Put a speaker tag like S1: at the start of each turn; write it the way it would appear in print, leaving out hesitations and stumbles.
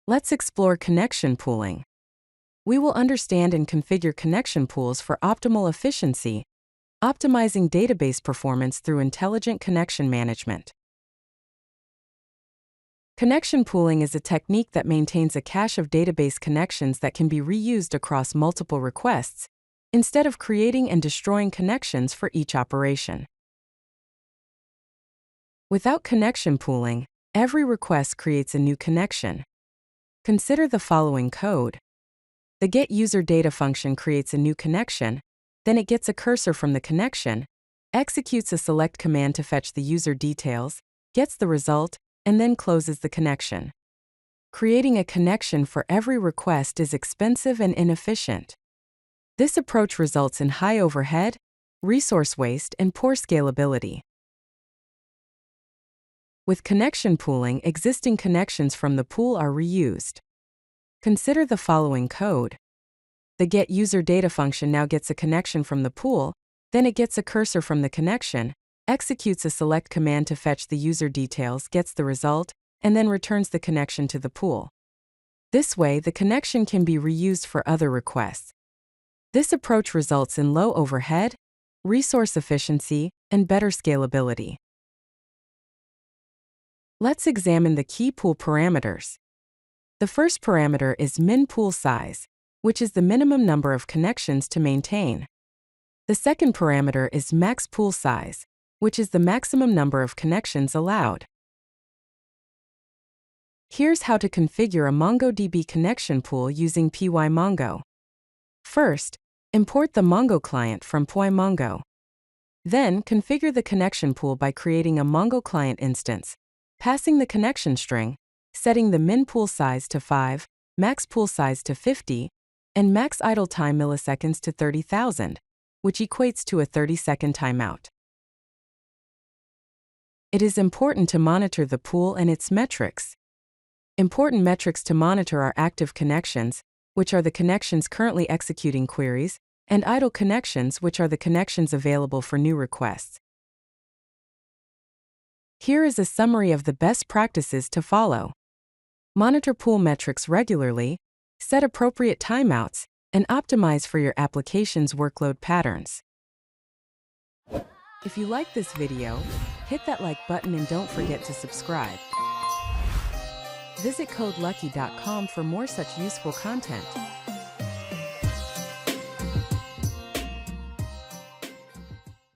S1: Let's explore connection pooling. We will understand and configure connection pools for optimal efficiency, optimizing database performance through intelligent connection management. Connection pooling is a technique that maintains a cache of database connections that can be reused across multiple requests, instead of creating and destroying connections for each operation. Without connection pooling, every request creates a new connection. Consider the following code. The getUserData function creates a new connection, then it gets a cursor from the connection, executes a select command to fetch the user details, gets the result, and then closes the connection. Creating a connection for every request is expensive and inefficient. This approach results in high overhead, resource waste, and poor scalability. With connection pooling, existing connections from the pool are reused. Consider the following code. The getUserData function now gets a connection from the pool, then it gets a cursor from the connection, executes a select command to fetch the user details, gets the result, and then returns the connection to the pool. This way, the connection can be reused for other requests. This approach results in low overhead, resource efficiency, and better scalability. Let's examine the key pool parameters. The first parameter is minPoolSize, which is the minimum number of connections to maintain. The second parameter is maxPoolSize, which is the maximum number of connections allowed. Here's how to configure a MongoDB connection pool using PyMongo. First, import the Mongo client from PyMongo. Then, configure the connection pool by creating a Mongo client instance, passing the connection string, setting the minPoolSize to 5, maxPoolSize to 50, and max idle time milliseconds to 30,000, which equates to a 30-second timeout. It is important to monitor the pool and its metrics. Important metrics to monitor are active connections, which are the connections currently executing queries, and idle connections, which are the connections available for new requests. Here is a summary of the best practices to follow. Monitor pool metrics regularly, set appropriate timeouts, and optimize for your application's workload patterns. If you like this video, hit that like button and don't forget to subscribe. Visit CodeLucky.com for more such useful content.